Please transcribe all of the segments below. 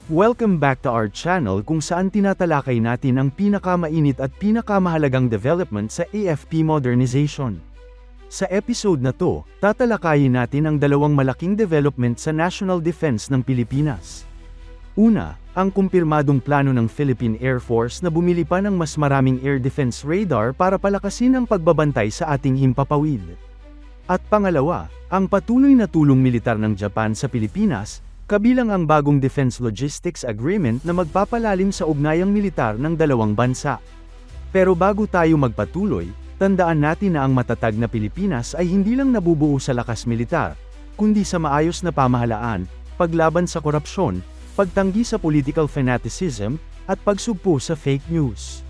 Welcome back to our channel kung saan tinatalakay natin ang pinakamainit at pinakamahalagang development sa AFP modernization. Sa episode na to, tatalakayin natin ang dalawang malaking development sa national defense ng Pilipinas. Una, ang kumpirmadong plano ng Philippine Air Force na bumili pa ng mas maraming air defense radar para palakasin ang pagbabantay sa ating himpapawid. At pangalawa, ang patuloy na tulong militar ng Japan sa Pilipinas, kabilang ang bagong Defense Logistics Agreement na magpapalalim sa ugnayang militar ng dalawang bansa. Pero bago tayo magpatuloy, tandaan natin na ang matatag na Pilipinas ay hindi lang nabubuo sa lakas militar, kundi sa maayos na pamahalaan, paglaban sa korupsyon, pagtanggi sa political fanaticism, at pagsugpo sa fake news.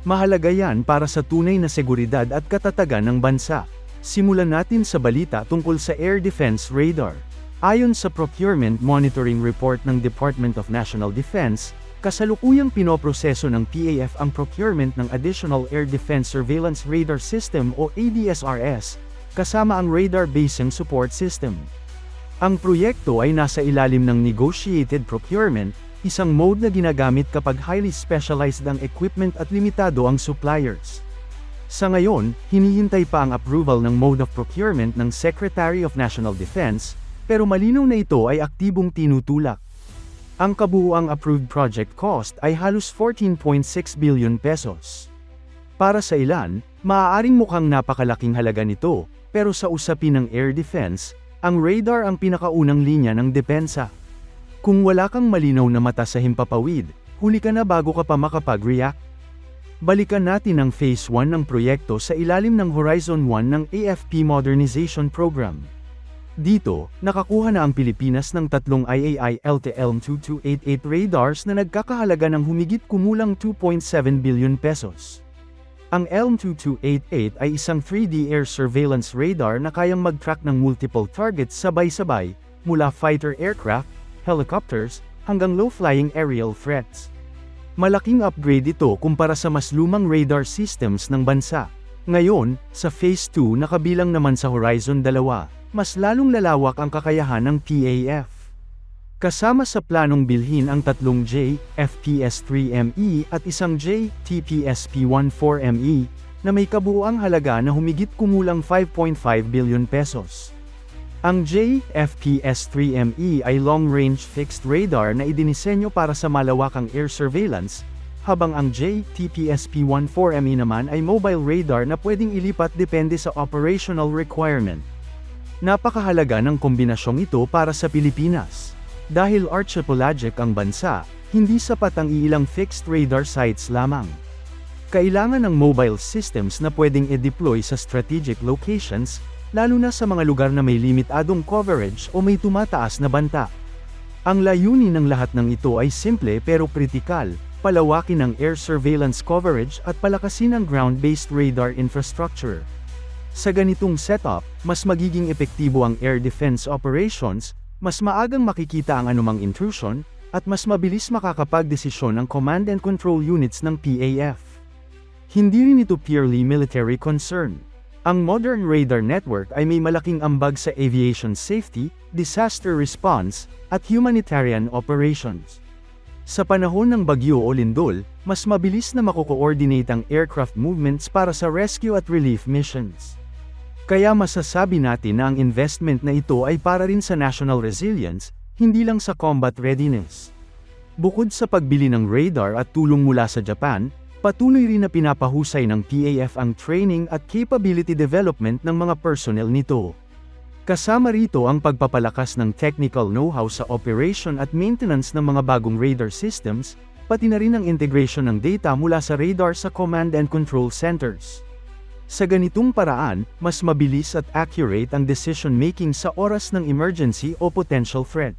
Mahalaga yan para sa tunay na seguridad at katatagan ng bansa. Simulan natin sa balita tungkol sa Air Defense Radar. Ayon sa Procurement Monitoring Report ng Department of National Defense, kasalukuyang pinoproseso ng PAF ang procurement ng Additional Air Defense Surveillance Radar System o ADSRS, kasama ang Radar Basing Support System. Ang proyekto ay nasa ilalim ng Negotiated Procurement, isang mode na ginagamit kapag highly specialized ang equipment at limitado ang suppliers. Sa ngayon, hinihintay pa ang approval ng Mode of Procurement ng Secretary of National Defense, pero malinaw na ito ay aktibong tinutulak. Ang kabuuang approved project cost ay halos 14.6 billion pesos. Para sa ilan, maaaring mukhang napakalaking halaga nito, pero sa usapin ng air defense, ang radar ang pinakaunang linya ng depensa. Kung wala kang malinaw na mata sa himpapawid, huli ka na bago ka pa makapag-react. Balikan natin ang Phase 1 ng proyekto sa ilalim ng Horizon 1 ng AFP Modernization Program. Dito, nakakuha na ang Pilipinas ng tatlong IAI LTE-ELM 2288 radars na nagkakahalaga ng humigit kumulang 2.7 billion pesos. Ang ELM 2288 ay isang 3D air surveillance radar na kayang mag-track ng multiple targets sabay-sabay, mula fighter aircraft, helicopters, hanggang low-flying aerial threats. Malaking upgrade ito kumpara sa mas lumang radar systems ng bansa. Ngayon, sa Phase 2 na kabilang naman sa Horizon 2, mas lalong lalawak ang kakayahan ng PAF. Kasama sa planong bilhin ang tatlong JFPS-3ME at isang JTPS-P14ME, na may kabuuang halaga na humigit kumulang 5.5 billion pesos. Ang JFPS-3ME ay long-range fixed radar na idinisenyo para sa malawakang air surveillance, habang ang JTPS-P14ME naman ay mobile radar na pwedeng ilipat depende sa operational requirement. Napakahalaga ng kombinasyong ito para sa Pilipinas. Dahil archipelagic ang bansa, hindi sapat ang ilang fixed radar sites lamang. Kailangan ng mobile systems na pwedeng i-deploy sa strategic locations, lalo na sa mga lugar na may limitadong coverage o may tumataas na banta. Ang layunin ng lahat ng ito ay simple pero kritikal: palawakin ang air surveillance coverage at palakasin ang ground-based radar infrastructure. Sa ganitong setup, mas magiging epektibo ang air defense operations, mas maagang makikita ang anumang intrusion, at mas mabilis makakapagdesisyon ang command and control units ng PAF. Hindi rin ito purely military concern. Ang modern radar network ay may malaking ambag sa aviation safety, disaster response, at humanitarian operations. Sa panahon ng bagyo o lindol, mas mabilis na mako-coordinate ang aircraft movements para sa rescue at relief missions. Kaya masasabi natin na ang investment na ito ay para rin sa national resilience, hindi lang sa combat readiness. Bukod sa pagbili ng radar at tulong mula sa Japan, patuloy rin na pinapahusay ng PAF ang training at capability development ng mga personnel nito. Kasama rito ang pagpapalakas ng technical know-how sa operation at maintenance ng mga bagong radar systems, pati na rin ang integration ng data mula sa radar sa command and control centers. Sa ganitong paraan, mas mabilis at accurate ang decision-making sa oras ng emergency o potential threat.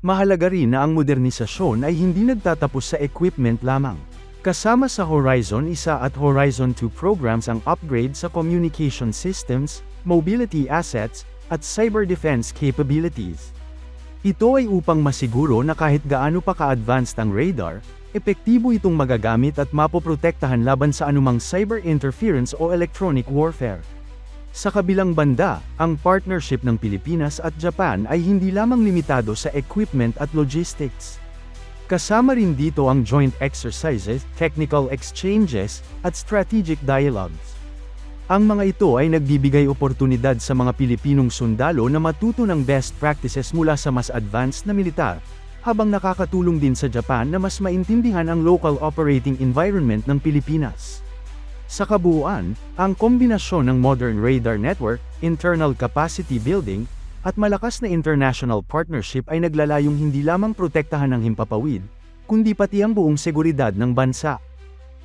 Mahalaga rin na ang modernisasyon ay hindi nagtatapos sa equipment lamang. Kasama sa Horizon 1 at Horizon 2 programs ang upgrade sa communication systems, mobility assets, at cyber defense capabilities. Ito ay upang masiguro na kahit gaano pa ka-advanced ang radar, epektibo itong magagamit at mapoprotektahan laban sa anumang cyber interference o electronic warfare. Sa kabilang banda, ang partnership ng Pilipinas at Japan ay hindi lamang limitado sa equipment at logistics. Kasama rin dito ang joint exercises, technical exchanges, at strategic dialogues. Ang mga ito ay nagbibigay oportunidad sa mga Pilipinong sundalo na matuto ng best practices mula sa mas advanced na militar, habang nakakatulong din sa Japan na mas maintindihan ang local operating environment ng Pilipinas. Sa kabuuan, ang kombinasyon ng modern radar network, internal capacity building, at malakas na international partnership ay naglalayong hindi lamang protektahan ang himpapawid, kundi pati ang buong seguridad ng bansa.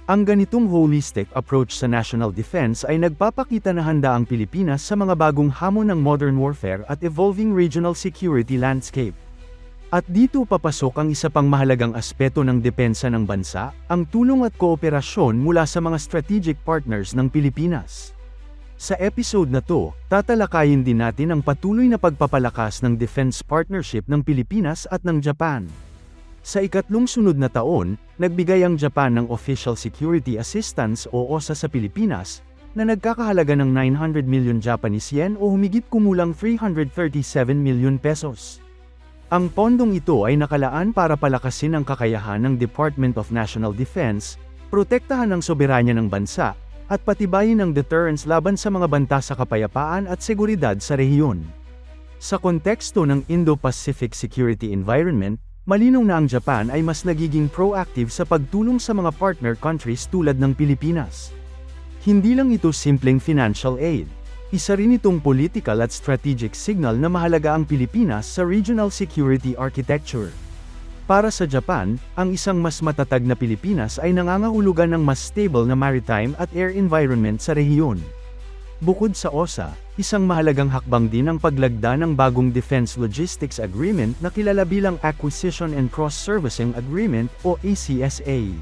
Ang ganitong holistic approach sa national defense ay nagpapakita na handa ang Pilipinas sa mga bagong hamon ng modern warfare at evolving regional security landscape. At dito papasok ang isa pang mahalagang aspeto ng depensa ng bansa, ang tulong at kooperasyon mula sa mga strategic partners ng Pilipinas. Sa episode na to, tatalakayin din natin ang patuloy na pagpapalakas ng defense partnership ng Pilipinas at ng Japan. Sa ikatlong sunod na taon, nagbigay ang Japan ng Official Security Assistance o OSA sa Pilipinas, na nagkakahalaga ng 900 million Japanese yen o humigit kumulang 337 million pesos. Ang pondong ito ay nakalaan para palakasin ang kakayahan ng Department of National Defense, protektahan ang soberanya ng bansa, at patibayin ang deterrence laban sa mga banta sa kapayapaan at seguridad sa rehiyon. Sa konteksto ng Indo-Pacific security environment, malinaw na ang Japan ay mas nagiging proactive sa pagtulong sa mga partner countries tulad ng Pilipinas. Hindi lang ito simpleng financial aid. Isa rin itong political at strategic signal na mahalaga ang Pilipinas sa regional security architecture. Para sa Japan, ang isang mas matatag na Pilipinas ay nangangahulugan ng mas stable na maritime at air environment sa rehiyon. Bukod sa OSA, isang mahalagang hakbang din ang paglagda ng bagong Defense Logistics Agreement na kilala bilang Acquisition and Cross-Servicing Agreement o ACSA.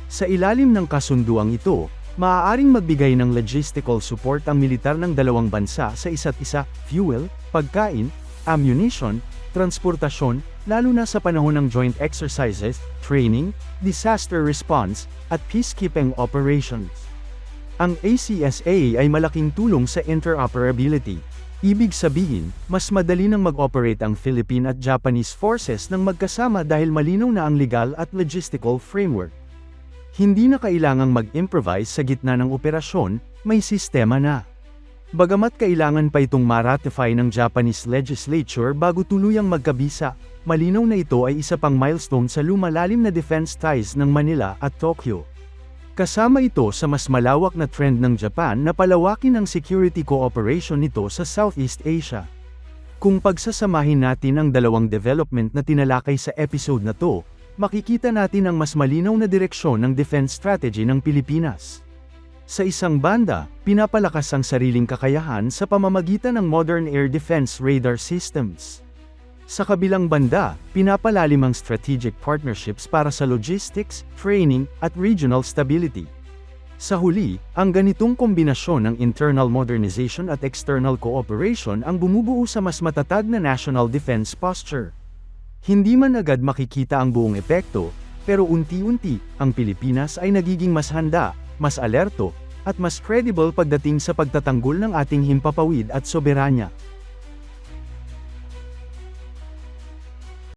Sa ilalim ng kasunduang ito, maaaring magbigay ng logistical support ang militar ng dalawang bansa sa isa't isa, fuel, pagkain, ammunition, transportasyon, lalo na sa panahon ng joint exercises, training, disaster response, at peacekeeping operations. Ang ACSA ay malaking tulong sa interoperability. Ibig sabihin, mas madali nang mag-operate ang Philippine at Japanese forces nang magkasama dahil malinaw na ang legal at logistical framework. Hindi na kailangang mag-improvise sa gitna ng operasyon, may sistema na. Bagamat kailangan pa itong ma-ratify ng Japanese legislature bago tuluyang magkabisa, malinaw na ito ay isa pang milestone sa lumalalim na defense ties ng Manila at Tokyo. Kasama ito sa mas malawak na trend ng Japan na palawakin ang security cooperation nito sa Southeast Asia. Kung pagsasamahin natin ang dalawang development na tinalakay sa episode na to, makikita natin ang mas malinaw na direksyon ng defense strategy ng Pilipinas. Sa isang banda, pinapalakas ang sariling kakayahan sa pamamagitan ng modern air defense radar systems. Sa kabilang banda, pinapalalim ang strategic partnerships para sa logistics, training, at regional stability. Sa huli, ang ganitong kombinasyon ng internal modernization at external cooperation ang bumubuo sa mas matatag na national defense posture. Hindi man agad makikita ang buong epekto, pero unti-unti, ang Pilipinas ay nagiging mas handa, mas alerto, at mas credible pagdating sa pagtatanggol ng ating himpapawid at soberanya.